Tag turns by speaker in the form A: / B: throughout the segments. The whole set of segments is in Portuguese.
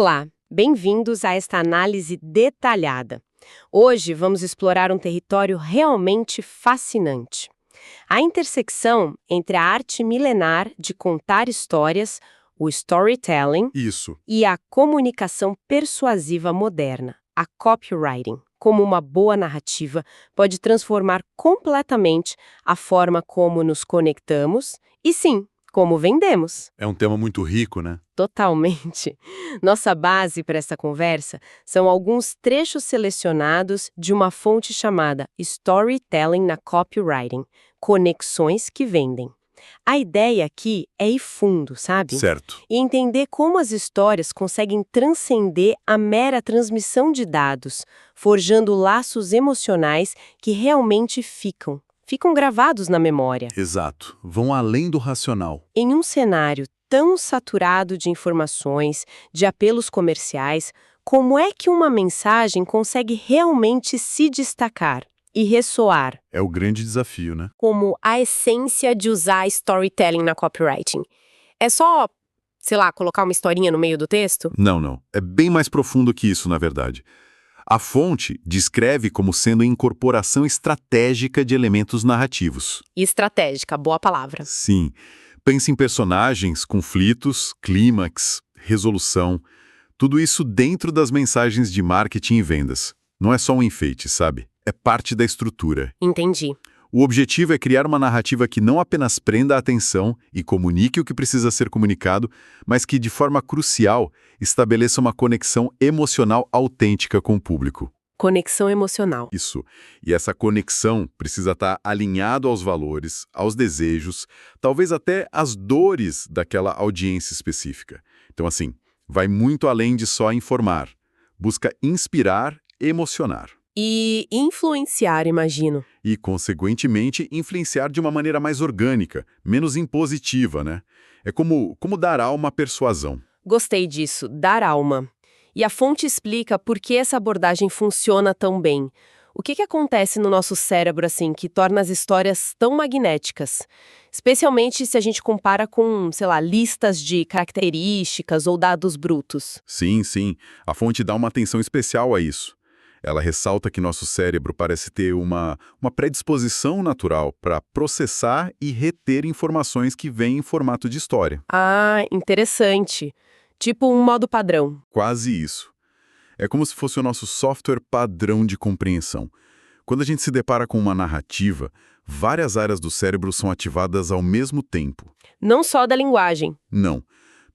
A: Olá, bem-vindos a esta análise detalhada. Hoje vamos explorar um território realmente fascinante. A intersecção entre a arte milenar de contar histórias, o storytelling,
B: Isso.
A: e a comunicação persuasiva moderna, a copywriting. Como uma boa narrativa pode transformar completamente a forma como nos conectamos e, sim, como vendemos.
B: É um tema muito rico, né?
A: Totalmente. Nossa base para essa conversa são alguns trechos selecionados de uma fonte chamada Storytelling na Copywriting, Conexões que Vendem. A ideia aqui é ir fundo, sabe?
B: Certo.
A: E entender como as histórias conseguem transcender a mera transmissão de dados, forjando laços emocionais que realmente ficam gravados na memória.
B: Exato. Vão além do racional.
A: Em um cenário tão saturado de informações, de apelos comerciais, como é que uma mensagem consegue realmente se destacar e ressoar?
B: É o grande desafio, né?
A: Como a essência de usar storytelling na copywriting. É só, sei lá, colocar uma historinha no meio do texto?
B: Não. É bem mais profundo que isso, na verdade. A fonte descreve como sendo a incorporação estratégica de elementos narrativos.
A: Estratégica, boa palavra.
B: Sim. Pense em personagens, conflitos, clímax, resolução. Tudo isso dentro das mensagens de marketing e vendas. Não é só um enfeite, sabe? É parte da estrutura.
A: Entendi.
B: O objetivo é criar uma narrativa que não apenas prenda a atenção e comunique o que precisa ser comunicado, mas que, de forma crucial, estabeleça uma conexão emocional autêntica com o público.
A: Conexão emocional.
B: Isso. E essa conexão precisa estar alinhado aos valores, aos desejos, talvez até às dores daquela audiência específica. Então, assim, vai muito além de só informar. Busca inspirar, emocionar.
A: E influenciar, imagino.
B: E, consequentemente, influenciar de uma maneira mais orgânica, menos impositiva, né? É como dar alma à persuasão.
A: Gostei disso, dar alma. E a fonte explica por que essa abordagem funciona tão bem. O que acontece no nosso cérebro, assim, que torna as histórias tão magnéticas? Especialmente se a gente compara com, sei lá, listas de características ou dados brutos.
B: Sim. A fonte dá uma atenção especial a isso. Ela ressalta que nosso cérebro parece ter uma predisposição natural para processar e reter informações que vêm em formato de história.
A: Ah, interessante. Tipo um modo padrão.
B: Quase isso. É como se fosse o nosso software padrão de compreensão. Quando a gente se depara com uma narrativa, várias áreas do cérebro são ativadas ao mesmo tempo.
A: Não só da linguagem.
B: Não.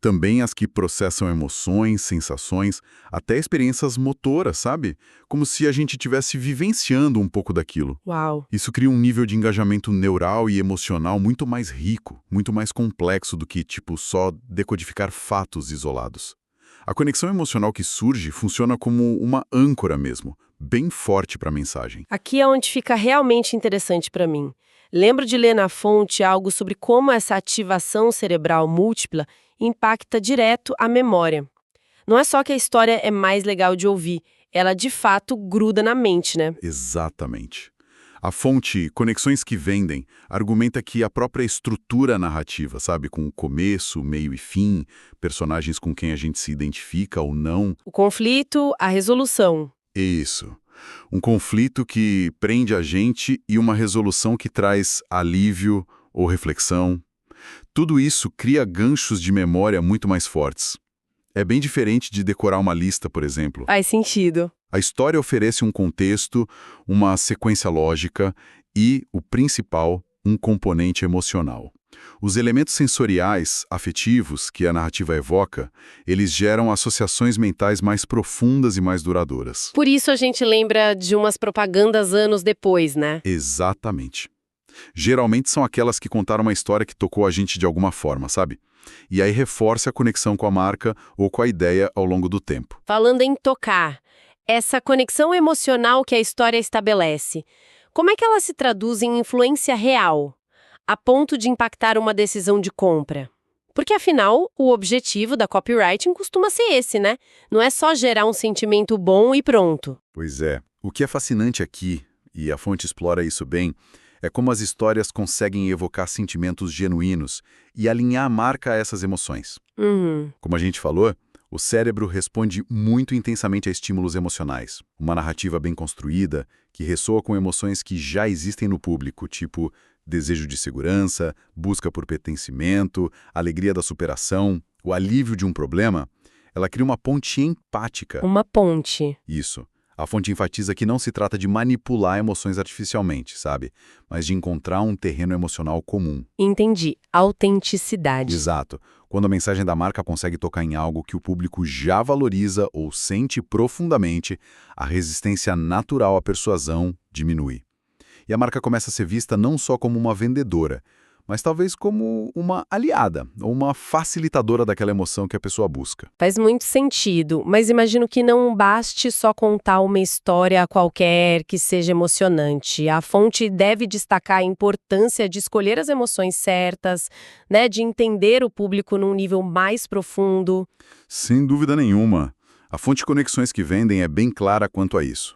B: Também as que processam emoções, sensações, até experiências motoras, sabe? Como se a gente estivesse vivenciando um pouco daquilo.
A: Uau.
B: Isso cria um nível de engajamento neural e emocional muito mais rico, muito mais complexo do que, só decodificar fatos isolados. A conexão emocional que surge funciona como uma âncora mesmo, bem forte para a mensagem.
A: Aqui é onde fica realmente interessante para mim. Lembro de ler na fonte algo sobre como essa ativação cerebral múltipla impacta direto a memória. Não é só que a história é mais legal de ouvir, ela de fato gruda na mente, né?
B: Exatamente. A fonte Conexões que Vendem argumenta que a própria estrutura narrativa, sabe, com começo, meio e fim, personagens com quem a gente se identifica ou não.
A: O conflito, a resolução.
B: Isso. Um conflito que prende a gente e uma resolução que traz alívio ou reflexão. Tudo isso cria ganchos de memória muito mais fortes. É bem diferente de decorar uma lista, por exemplo.
A: Faz sentido.
B: A história oferece um contexto, uma sequência lógica e, o principal, um componente emocional. Os elementos sensoriais, afetivos, que a narrativa evoca, eles geram associações mentais mais profundas e mais duradouras.
A: Por isso a gente lembra de umas propagandas anos depois, né?
B: Exatamente. Geralmente são aquelas que contaram uma história que tocou a gente de alguma forma, sabe? E aí reforça a conexão com a marca ou com a ideia ao longo do tempo.
A: Falando em tocar, essa conexão emocional que a história estabelece, como é que ela se traduz em influência real, a ponto de impactar uma decisão de compra? Porque, afinal, o objetivo da copywriting costuma ser esse, né? Não é só gerar um sentimento bom e pronto.
B: Pois é. O que é fascinante aqui, e a fonte explora isso bem, é como as histórias conseguem evocar sentimentos genuínos e alinhar a marca a essas emoções. Como a gente falou, O cérebro responde muito intensamente a estímulos emocionais. Uma narrativa bem construída, que ressoa com emoções que já existem no público, tipo desejo de segurança, busca por pertencimento, alegria da superação, o alívio de um problema, ela cria uma ponte empática.
A: Uma ponte.
B: Isso. A fonte enfatiza que não se trata de manipular emoções artificialmente, sabe? Mas de encontrar um terreno emocional comum.
A: Entendi. Autenticidade.
B: Exato. Quando a mensagem da marca consegue tocar em algo que o público já valoriza ou sente profundamente, a resistência natural à persuasão diminui. E a marca começa a ser vista não só como uma vendedora, mas talvez como uma aliada, ou uma facilitadora daquela emoção que a pessoa busca.
A: Faz muito sentido, mas imagino que não baste só contar uma história qualquer que seja emocionante. A fonte deve destacar a importância de escolher as emoções certas, né, de entender o público num nível mais profundo.
B: Sem dúvida nenhuma. A fonte de conexões que vendem é bem clara quanto a isso.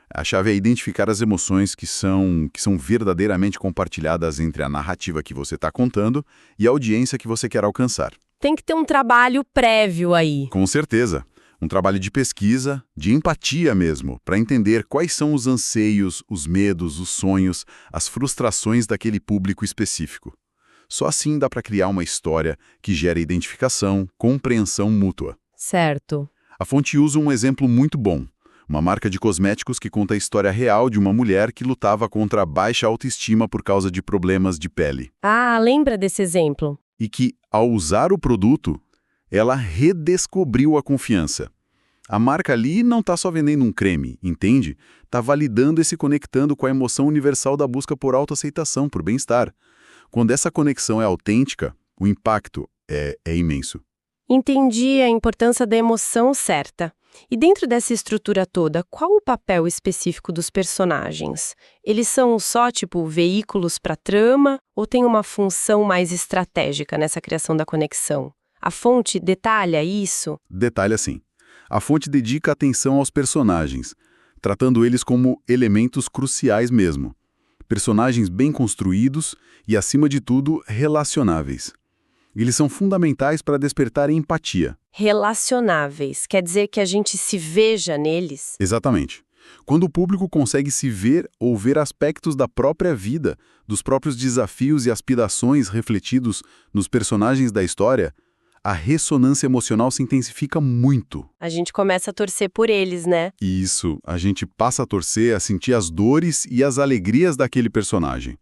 B: A chave é identificar as emoções que são verdadeiramente compartilhadas entre a narrativa que você está contando e a audiência que você quer alcançar.
A: Tem que ter um trabalho prévio aí.
B: Com certeza. Um trabalho de pesquisa, de empatia mesmo, para entender quais são os anseios, os medos, os sonhos, as frustrações daquele público específico. Só assim dá para criar uma história que gera identificação, compreensão mútua.
A: Certo.
B: A fonte usa um exemplo muito bom. Uma marca de cosméticos que conta a história real de uma mulher que lutava contra a baixa autoestima por causa de problemas de pele.
A: Ah, lembra desse exemplo?
B: E que, ao usar o produto, ela redescobriu a confiança. A marca ali não está só vendendo um creme, entende? Está validando e se conectando com a emoção universal da busca por autoaceitação, por bem-estar. Quando essa conexão é autêntica, o impacto é imenso.
A: Entendi a importância da emoção certa. E dentro dessa estrutura toda, qual o papel específico dos personagens? Eles são só, veículos para trama ou tem uma função mais estratégica nessa criação da conexão? A fonte detalha isso?
B: Detalha sim. A fonte dedica atenção aos personagens, tratando eles como elementos cruciais mesmo. Personagens bem construídos e, acima de tudo, relacionáveis. Eles são fundamentais para despertar empatia.
A: Relacionáveis, quer dizer que a gente se veja neles?
B: Exatamente. Quando o público consegue se ver ou ver aspectos da própria vida, dos próprios desafios e aspirações refletidos nos personagens da história, a ressonância emocional se intensifica muito.
A: A gente começa a torcer por eles, né?
B: E isso, a gente passa a torcer, a sentir as dores e as alegrias daquele personagem.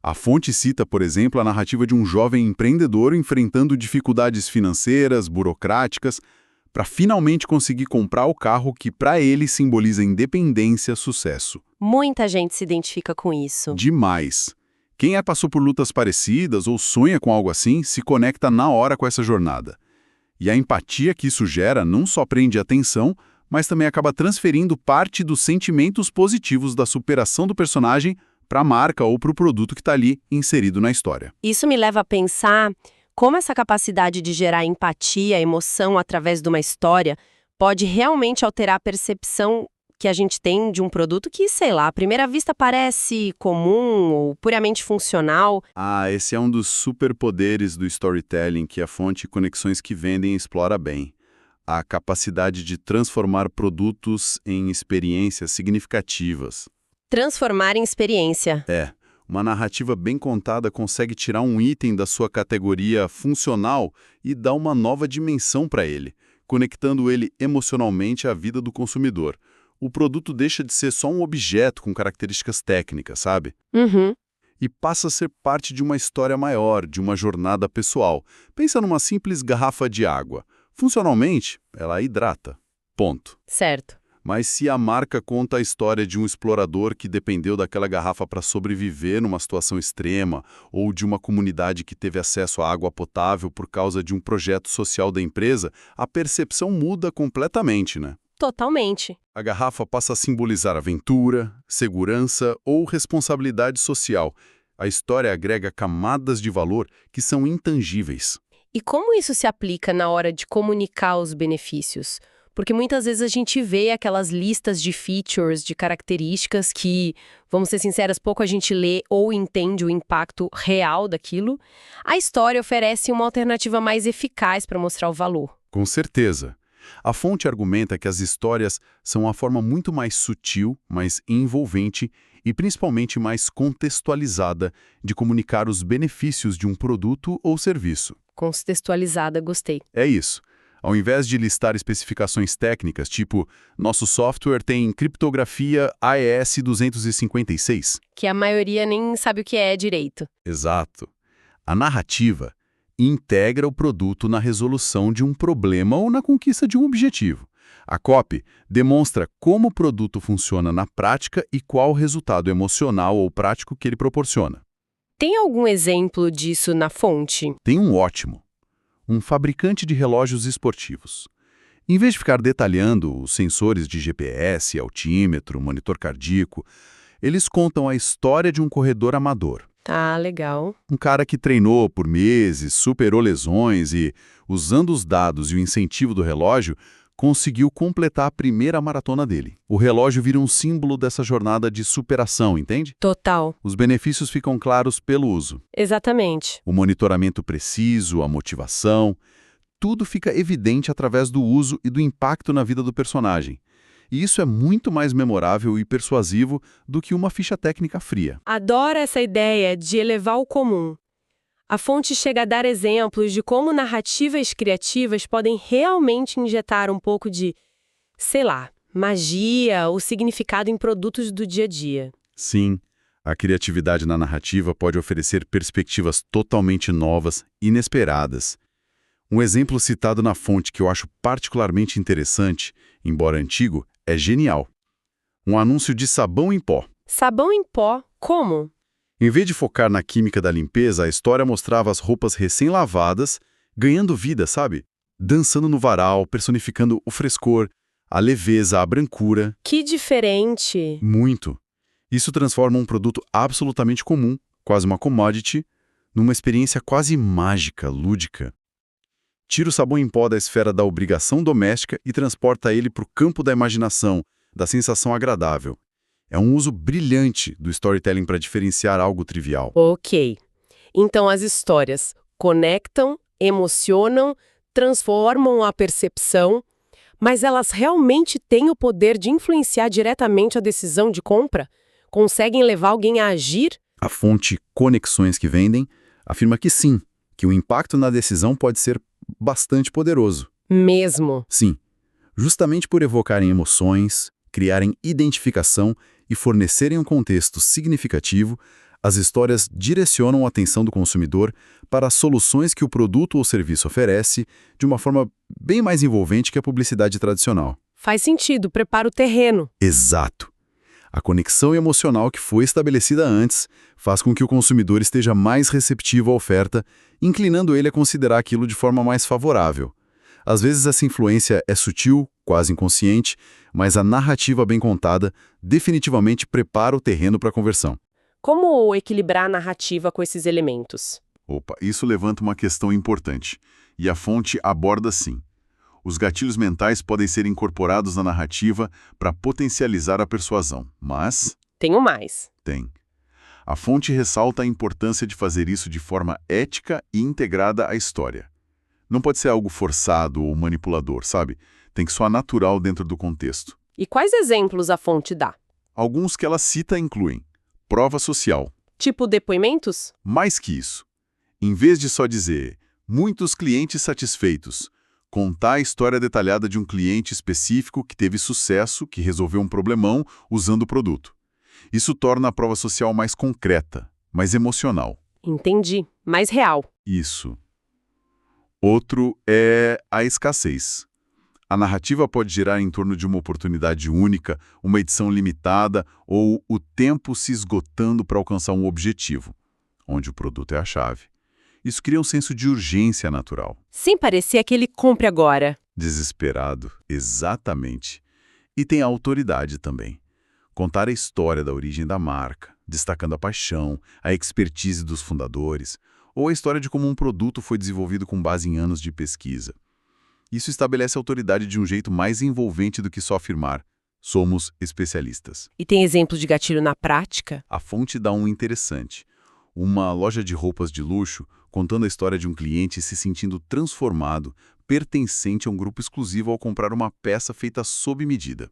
B: A fonte cita, por exemplo, a narrativa de um jovem empreendedor enfrentando dificuldades financeiras, burocráticas, para finalmente conseguir comprar o carro que para ele simboliza independência, sucesso.
A: Muita gente se identifica com isso.
B: Demais. Quem passou por lutas parecidas ou sonha com algo assim, se conecta na hora com essa jornada. E a empatia que isso gera não só prende atenção, mas também acaba transferindo parte dos sentimentos positivos da superação do personagem para a marca ou para o produto que está ali inserido na história.
A: Isso me leva a pensar como essa capacidade de gerar empatia, emoção através de uma história pode realmente alterar a percepção que a gente tem de um produto que, sei lá, à primeira vista parece comum ou puramente funcional.
B: Esse é um dos superpoderes do storytelling que a fonte Conexões que Vendem explora bem. A capacidade de transformar produtos em experiências significativas.
A: Transformar em experiência.
B: Uma narrativa bem contada consegue tirar um item da sua categoria funcional e dar uma nova dimensão para ele, conectando ele emocionalmente à vida do consumidor. O produto deixa de ser só um objeto com características técnicas, sabe?
A: Uhum.
B: E passa a ser parte de uma história maior, de uma jornada pessoal. Pensa numa simples garrafa de água. Funcionalmente, ela hidrata. Ponto.
A: Certo.
B: Mas se a marca conta a história de um explorador que dependeu daquela garrafa para sobreviver numa situação extrema, ou de uma comunidade que teve acesso à água potável por causa de um projeto social da empresa, a percepção muda completamente, né?
A: Totalmente.
B: A garrafa passa a simbolizar aventura, segurança ou responsabilidade social. A história agrega camadas de valor que são intangíveis.
A: E como isso se aplica na hora de comunicar os benefícios? Porque muitas vezes a gente vê aquelas listas de features, de características que, vamos ser sinceras, pouco a gente lê ou entende o impacto real daquilo. A história oferece uma alternativa mais eficaz para mostrar o valor.
B: Com certeza. A fonte argumenta que as histórias são uma forma muito mais sutil, mais envolvente e principalmente mais contextualizada de comunicar os benefícios de um produto ou serviço.
A: Contextualizada, gostei.
B: É isso. Ao invés de listar especificações técnicas, tipo, nosso software tem criptografia AES 256.
A: Que a maioria nem sabe o que é direito.
B: Exato. A narrativa integra o produto na resolução de um problema ou na conquista de um objetivo. A copy demonstra como o produto funciona na prática e qual o resultado emocional ou prático que ele proporciona.
A: Tem algum exemplo disso na fonte?
B: Tem um ótimo. Um fabricante de relógios esportivos. Em vez de ficar detalhando os sensores de GPS, altímetro, monitor cardíaco, eles contam a história de um corredor amador.
A: Tá, legal.
B: Um cara que treinou por meses, superou lesões e, usando os dados e o incentivo do relógio, conseguiu completar a primeira maratona dele. O relógio vira um símbolo dessa jornada de superação, entende?
A: Total.
B: Os benefícios ficam claros pelo uso.
A: Exatamente.
B: O monitoramento preciso, a motivação, tudo fica evidente através do uso e do impacto na vida do personagem. E isso é muito mais memorável e persuasivo do que uma ficha técnica fria.
A: Adoro essa ideia de elevar o comum. A fonte chega a dar exemplos de como narrativas criativas podem realmente injetar um pouco de, sei lá, magia ou significado em produtos do dia a dia.
B: Sim, a criatividade na narrativa pode oferecer perspectivas totalmente novas, inesperadas. Um exemplo citado na fonte que eu acho particularmente interessante, embora antigo, é genial. Um anúncio de sabão em pó.
A: Sabão em pó, como?
B: Em vez de focar na química da limpeza, a história mostrava as roupas recém-lavadas, ganhando vida, sabe? Dançando no varal, personificando o frescor, a leveza, a brancura.
A: Que diferente!
B: Muito. Isso transforma um produto absolutamente comum, quase uma commodity, numa experiência quase mágica, lúdica. Tira o sabão em pó da esfera da obrigação doméstica e transporta ele para o campo da imaginação, da sensação agradável. É um uso brilhante do storytelling para diferenciar algo trivial.
A: Ok. Então as histórias conectam, emocionam, transformam a percepção, mas elas realmente têm o poder de influenciar diretamente a decisão de compra? Conseguem levar alguém a agir?
B: A fonte Conexões que Vendem afirma que sim, que o impacto na decisão pode ser bastante poderoso.
A: Mesmo.
B: Sim, justamente por evocarem emoções, criarem identificação e fornecerem um contexto significativo, as histórias direcionam a atenção do consumidor para as soluções que o produto ou serviço oferece de uma forma bem mais envolvente que a publicidade tradicional.
A: Faz sentido, prepara o terreno.
B: Exato. A conexão emocional que foi estabelecida antes faz com que o consumidor esteja mais receptivo à oferta, inclinando ele a considerar aquilo de forma mais favorável. Às vezes essa influência é sutil, quase inconsciente, mas a narrativa bem contada definitivamente prepara o terreno para a conversão.
A: Como equilibrar a narrativa com esses elementos?
B: Opa, isso levanta uma questão importante. E a fonte aborda assim. Os gatilhos mentais podem ser incorporados na narrativa para potencializar a persuasão, mas...
A: Tenho mais.
B: Tem. A fonte ressalta a importância de fazer isso de forma ética e integrada à história. Não pode ser algo forçado ou manipulador, sabe? Tem que soar natural dentro do contexto.
A: E quais exemplos a fonte dá?
B: Alguns que ela cita incluem prova social.
A: Tipo depoimentos?
B: Mais que isso. Em vez de só dizer muitos clientes satisfeitos, contar a história detalhada de um cliente específico que teve sucesso, que resolveu um problemão usando o produto. Isso torna a prova social mais concreta, mais emocional.
A: Entendi. Mais real.
B: Isso. Outro é a escassez. A narrativa pode girar em torno de uma oportunidade única, uma edição limitada ou o tempo se esgotando para alcançar um objetivo, onde o produto é a chave. Isso cria um senso de urgência natural.
A: Sem parecer aquele compre agora.
B: Desesperado, exatamente. E tem a autoridade também. Contar a história da origem da marca, destacando a paixão, a expertise dos fundadores, ou a história de como um produto foi desenvolvido com base em anos de pesquisa. Isso estabelece a autoridade de um jeito mais envolvente do que só afirmar somos especialistas.
A: E tem exemplo de gatilho na prática?
B: A fonte dá um interessante. Uma loja de roupas de luxo contando a história de um cliente se sentindo transformado, pertencente a um grupo exclusivo ao comprar uma peça feita sob medida.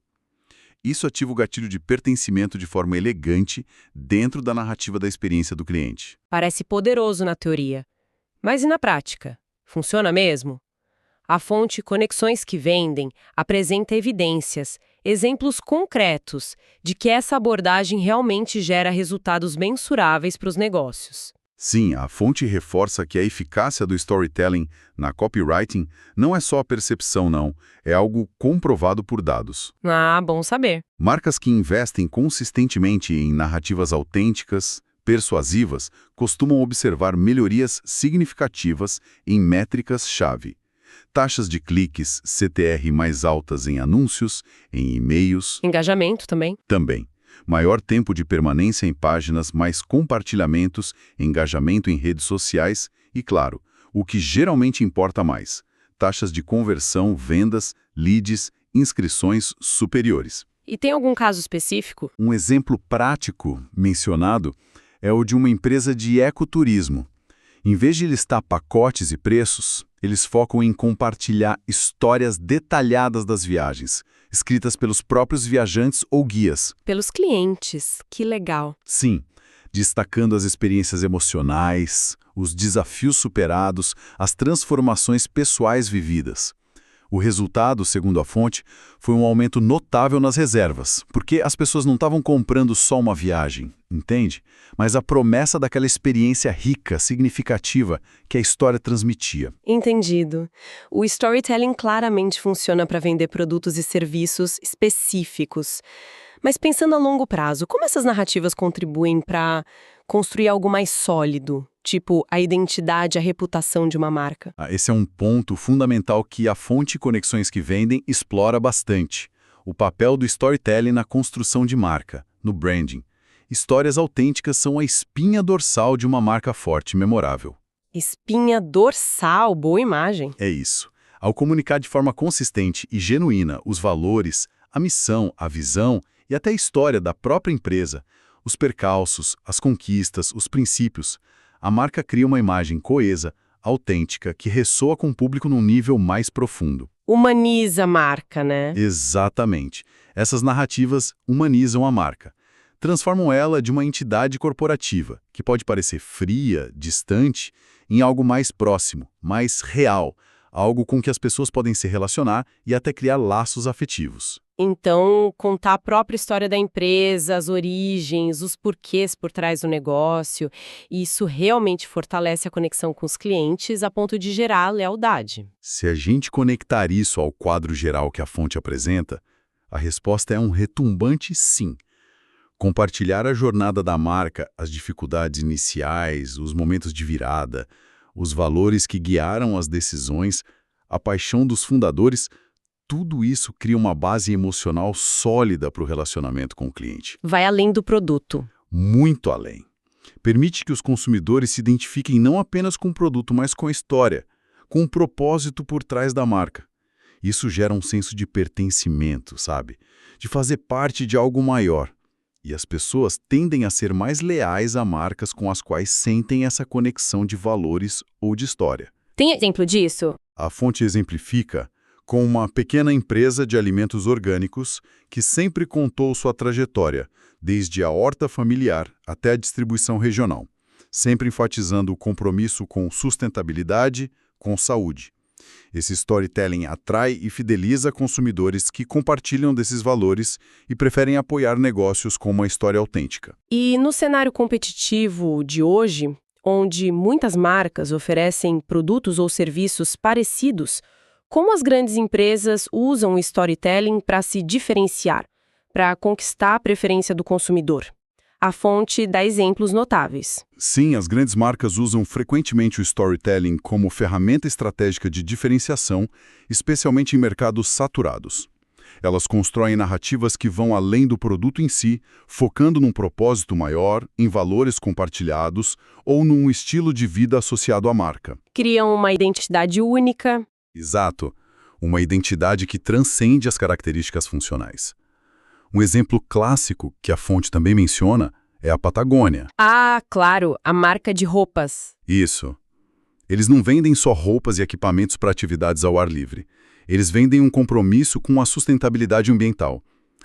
B: Isso ativa o gatilho de pertencimento de forma elegante dentro da narrativa da experiência do cliente.
A: Parece poderoso na teoria. Mas e na prática? Funciona mesmo? A fonte Conexões que Vendem apresenta evidências, exemplos concretos de que essa abordagem realmente gera resultados mensuráveis para os negócios.
B: Sim, a fonte reforça que a eficácia do storytelling na copywriting não é só a percepção, não. É algo comprovado por dados.
A: Ah, bom saber.
B: Marcas que investem consistentemente em narrativas autênticas, persuasivas, costumam observar melhorias significativas em métricas-chave. Taxas de cliques, CTR mais altas em anúncios, em e-mails.
A: Engajamento também.
B: Também. Maior tempo de permanência em páginas, mais compartilhamentos, engajamento em redes sociais e, claro, o que geralmente importa mais, taxas de conversão, vendas, leads, inscrições superiores.
A: E tem algum caso específico?
B: Um exemplo prático mencionado é o de uma empresa de ecoturismo. Em vez de listar pacotes e preços, eles focam em compartilhar histórias detalhadas das viagens, escritas pelos próprios viajantes ou guias.
A: Pelos clientes. Que legal.
B: Sim, destacando as experiências emocionais, os desafios superados, as transformações pessoais vividas. O resultado, segundo a fonte, foi um aumento notável nas reservas, porque as pessoas não estavam comprando só uma viagem, entende? Mas a promessa daquela experiência rica, significativa, que a história transmitia.
A: Entendido. O storytelling claramente funciona para vender produtos e serviços específicos. Mas pensando a longo prazo, como essas narrativas contribuem para construir algo mais sólido? Tipo, a identidade, a reputação de uma marca.
B: Esse é um ponto fundamental que a fonte Conexões que Vendem explora bastante. O papel do storytelling na construção de marca, no branding. Histórias autênticas são a espinha dorsal de uma marca forte e memorável.
A: Espinha dorsal, boa imagem.
B: É isso. Ao comunicar de forma consistente e genuína os valores, a missão, a visão e até a história da própria empresa, os percalços, as conquistas, os princípios, a marca cria uma imagem coesa, autêntica, que ressoa com o público num nível mais profundo.
A: Humaniza a marca, né?
B: Exatamente. Essas narrativas humanizam a marca. Transformam ela de uma entidade corporativa, que pode parecer fria, distante, em algo mais próximo, mais real, algo com que as pessoas podem se relacionar e até criar laços afetivos.
A: Então, contar a própria história da empresa, as origens, os porquês por trás do negócio, isso realmente fortalece a conexão com os clientes a ponto de gerar lealdade.
B: Se a gente conectar isso ao quadro geral que a fonte apresenta, a resposta é um retumbante sim. Compartilhar a jornada da marca, as dificuldades iniciais, os momentos de virada, os valores que guiaram as decisões, a paixão dos fundadores, tudo isso cria uma base emocional sólida para o relacionamento com o cliente.
A: Vai além do produto.
B: Muito além. Permite que os consumidores se identifiquem não apenas com o produto, mas com a história, com o propósito por trás da marca. Isso gera um senso de pertencimento, sabe? De fazer parte de algo maior. E as pessoas tendem a ser mais leais a marcas com as quais sentem essa conexão de valores ou de história.
A: Tem exemplo disso?
B: A fonte exemplifica com uma pequena empresa de alimentos orgânicos que sempre contou sua trajetória, desde a horta familiar até a distribuição regional, sempre enfatizando o compromisso com sustentabilidade, com saúde. Esse storytelling atrai e fideliza consumidores que compartilham desses valores e preferem apoiar negócios com uma história autêntica.
A: E no cenário competitivo de hoje, onde muitas marcas oferecem produtos ou serviços parecidos, como as grandes empresas usam o storytelling para se diferenciar, para conquistar a preferência do consumidor? A fonte dá exemplos notáveis.
B: Sim, as grandes marcas usam frequentemente o storytelling como ferramenta estratégica de diferenciação, especialmente em mercados saturados. Elas constroem narrativas que vão além do produto em si, focando num propósito maior, em valores compartilhados ou num estilo de vida associado à marca.
A: Criam uma identidade única.
B: Exato, uma identidade que transcende as características funcionais. Um exemplo clássico que a fonte também menciona é a Patagônia.
A: Ah, claro, a marca de roupas.
B: Isso. Eles não vendem só roupas e equipamentos para atividades ao ar livre. Eles vendem um compromisso com a sustentabilidade ambiental.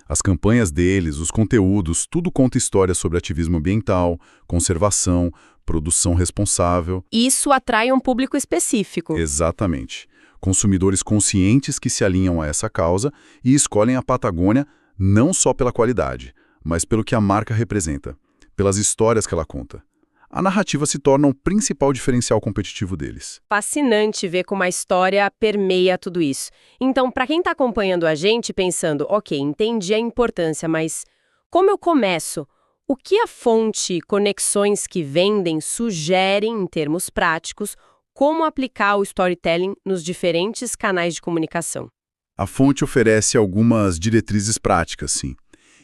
B: As campanhas deles, os conteúdos, tudo conta histórias sobre ativismo ambiental, conservação, produção responsável.
A: Isso atrai um público específico.
B: Exatamente. Consumidores conscientes que se alinham a essa causa e escolhem a Patagônia não só pela qualidade, mas pelo que a marca representa, pelas histórias que ela conta. A narrativa se torna o principal diferencial competitivo deles.
A: Fascinante ver como a história permeia tudo isso. Então, para quem está acompanhando a gente pensando, ok, entendi a importância, mas como eu começo? O que a fonte Conexões que Vendem sugere em termos práticos, como aplicar o storytelling nos diferentes canais de comunicação?
B: A fonte oferece algumas diretrizes práticas, sim,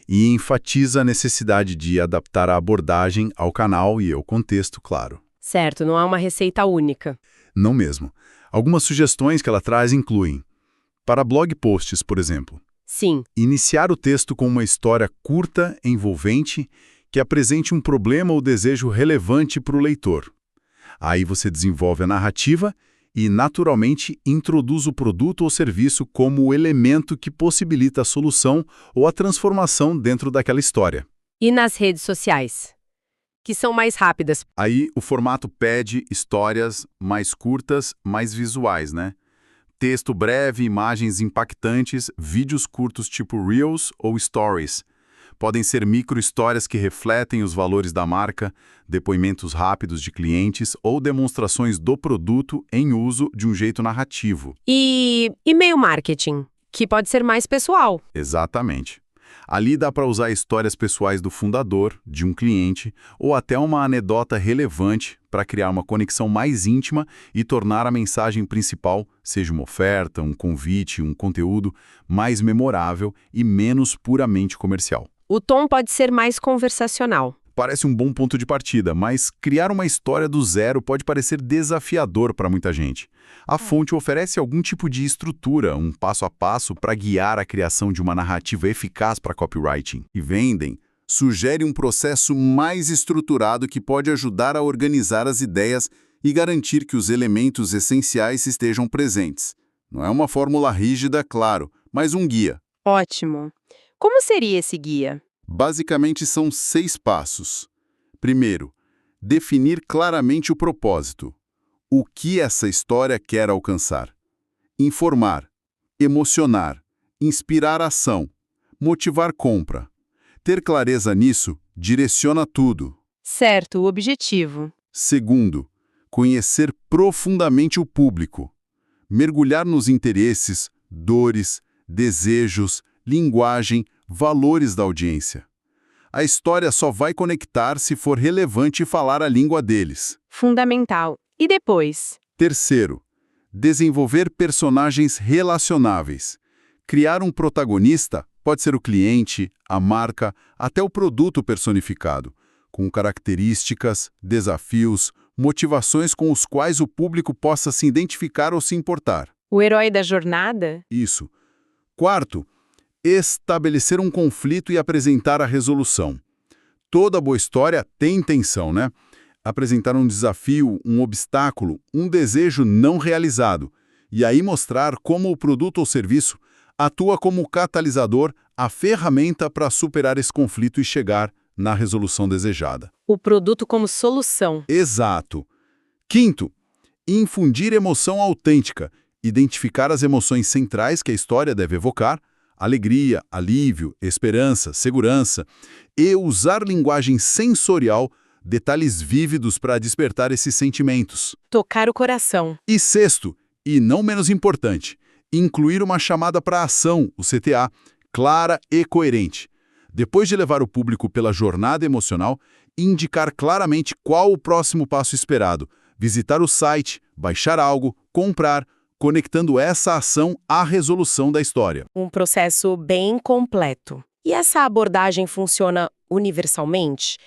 B: e enfatiza a necessidade de adaptar a abordagem ao canal e ao contexto, claro.
A: Certo, não há uma receita única.
B: Não mesmo. Algumas sugestões que ela traz incluem, para blog posts, por exemplo,
A: Sim,
B: iniciar o texto com uma história curta, envolvente, que apresente um problema ou desejo relevante para o leitor. Aí você desenvolve a narrativa e, naturalmente, introduz o produto ou serviço como o elemento que possibilita a solução ou a transformação dentro daquela história.
A: e nas redes sociais, que são mais rápidas.
B: Aí o formato pede histórias mais curtas, mais visuais, né? Texto breve, imagens impactantes, vídeos curtos tipo Reels ou Stories. Podem ser micro-histórias que refletem os valores da marca, depoimentos rápidos de clientes ou demonstrações do produto em uso de um jeito narrativo.
A: E e-mail marketing, que pode ser mais pessoal.
B: Exatamente. Ali dá para usar histórias pessoais do fundador, de um cliente, ou até uma anedota relevante para criar uma conexão mais íntima e tornar a mensagem principal, seja uma oferta, um convite, um conteúdo, mais memorável e menos puramente comercial.
A: O tom pode ser mais conversacional.
B: Parece um bom ponto de partida, mas criar uma história do zero pode parecer desafiador para muita gente. A fonte oferece algum tipo de estrutura, um passo a passo para guiar a criação de uma narrativa eficaz para copywriting. E vendem, sugere um processo mais estruturado que pode ajudar a organizar as ideias e garantir que os elementos essenciais estejam presentes. Não é uma fórmula rígida, claro, mas um guia.
A: Ótimo. Como seria esse guia?
B: Basicamente são 6 passos. Primeiro, definir claramente o propósito. O que essa história quer alcançar? Informar, emocionar, inspirar ação, motivar compra. Ter clareza nisso direciona tudo.
A: Certo, o objetivo.
B: Segundo, conhecer profundamente o público. Mergulhar nos interesses, dores, desejos, linguagem, valores da audiência. A história só vai conectar se for relevante falar a língua deles.
A: Fundamental. E depois?
B: Terceiro, desenvolver personagens relacionáveis. Criar um protagonista, pode ser o cliente, a marca, até o produto personificado, com características, desafios, motivações com os quais o público possa se identificar ou se importar.
A: O herói da jornada?
B: Isso. Quarto, estabelecer um conflito e apresentar a resolução. Toda boa história tem intenção, né? Apresentar um desafio, um obstáculo, um desejo não realizado, e aí mostrar como o produto ou serviço atua como catalisador, a ferramenta para superar esse conflito e chegar na resolução desejada.
A: O produto como solução.
B: Exato. Quinto, infundir emoção autêntica, identificar as emoções centrais que a história deve evocar, alegria, alívio, esperança, segurança, e usar linguagem sensorial, detalhes vívidos para despertar esses sentimentos.
A: Tocar o coração.
B: E sexto, e não menos importante, incluir uma chamada para a ação, o CTA, clara e coerente. Depois de levar o público pela jornada emocional, indicar claramente qual o próximo passo esperado, visitar o site, baixar algo, comprar, conectando essa ação à resolução da história.
A: Um processo bem completo. E essa abordagem funciona universalmente?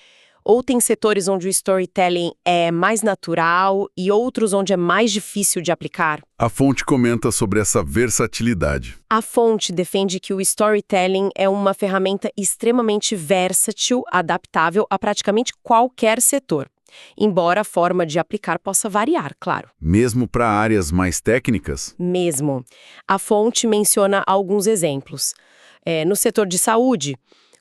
A: Ou tem setores onde o storytelling é mais natural e outros onde é mais difícil de aplicar?
B: A fonte comenta sobre essa versatilidade.
A: A fonte defende que o storytelling é uma ferramenta extremamente versátil, adaptável a praticamente qualquer setor. embora a forma de aplicar possa variar, claro.
B: Mesmo para áreas mais técnicas?
A: Mesmo. A fonte menciona alguns exemplos. No setor de saúde,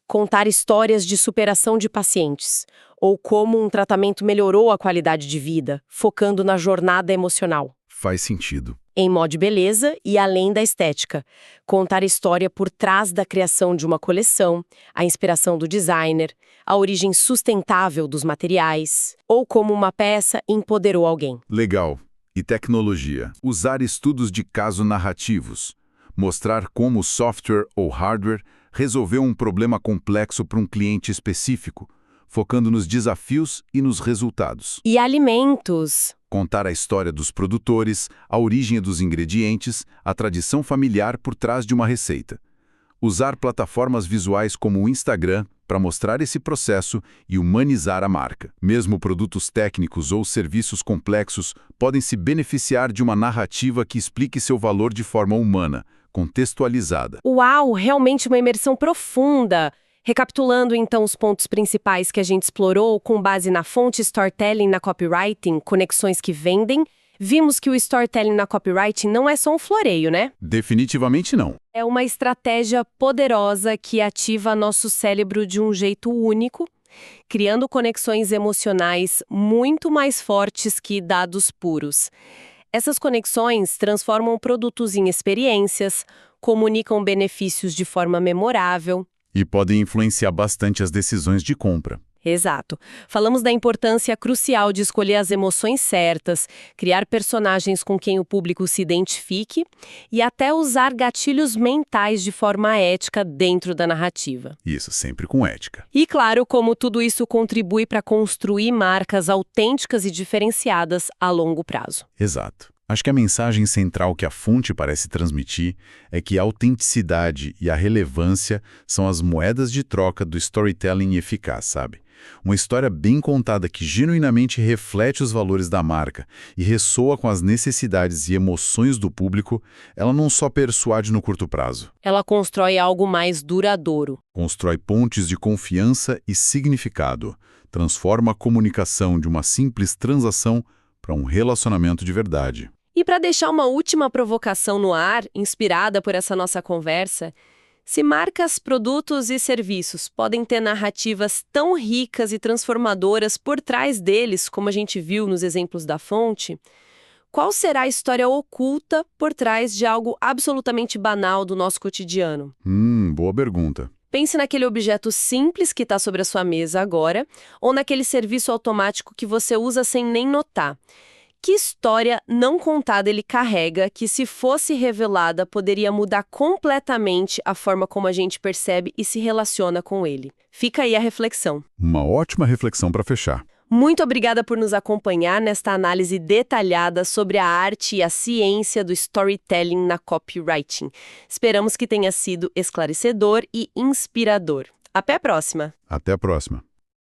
A: contar histórias de superação de pacientes, ou como um tratamento melhorou a qualidade de vida, focando na jornada emocional.
B: Faz sentido.
A: Em moda e beleza e além da estética, contar a história por trás da criação de uma coleção, a inspiração do designer, a origem sustentável dos materiais, ou como uma peça empoderou alguém.
B: Legal. E tecnologia? Usar estudos de caso narrativos. Mostrar como o software ou hardware resolveu um problema complexo para um cliente específico, focando nos desafios e nos resultados.
A: E alimentos?
B: Contar a história dos produtores, a origem dos ingredientes, a tradição familiar por trás de uma receita. Usar plataformas visuais como o Instagram para mostrar esse processo e humanizar a marca. Mesmo produtos técnicos ou serviços complexos podem se beneficiar de uma narrativa que explique seu valor de forma humana, contextualizada.
A: Uau, realmente uma imersão profunda! Recapitulando então os pontos principais que a gente explorou com base na fonte storytelling na copywriting, conexões que vendem, vimos que o storytelling na copywriting não é só um floreio, né?
B: Definitivamente não.
A: É uma estratégia poderosa que ativa nosso cérebro de um jeito único, criando conexões emocionais muito mais fortes que dados puros. Essas conexões transformam produtos em experiências, comunicam benefícios de forma memorável.
B: E podem influenciar bastante as decisões de compra.
A: Exato. Falamos da importância crucial de escolher as emoções certas, criar personagens com quem o público se identifique e até usar gatilhos mentais de forma ética dentro da narrativa.
B: Isso, sempre com ética.
A: E claro, como tudo isso contribui para construir marcas autênticas e diferenciadas a longo prazo.
B: Exato. Acho que a mensagem central que a fonte parece transmitir é que a autenticidade e a relevância são as moedas de troca do storytelling eficaz, sabe? Uma história bem contada que genuinamente reflete os valores da marca e ressoa com as necessidades e emoções do público, ela não só persuade no curto prazo.
A: Ela constrói algo mais duradouro.
B: Constrói pontes de confiança e significado. Transforma a comunicação de uma simples transação para um relacionamento de verdade.
A: E para deixar uma última provocação no ar, inspirada por essa nossa conversa, se marcas, produtos e serviços podem ter narrativas tão ricas e transformadoras por trás deles, como a gente viu nos exemplos da fonte, qual será a história oculta por trás de algo absolutamente banal do nosso cotidiano?
B: Boa pergunta.
A: Pense naquele objeto simples que está sobre a sua mesa agora, ou naquele serviço automático que você usa sem nem notar. Que história não contada ele carrega que, se fosse revelada, poderia mudar completamente a forma como a gente percebe e se relaciona com ele? Fica aí a reflexão.
B: Uma ótima reflexão para fechar.
A: Muito obrigada por nos acompanhar nesta análise detalhada sobre a arte e a ciência do storytelling na copywriting. Esperamos que tenha sido esclarecedor e inspirador. Até a próxima!
B: Até a próxima.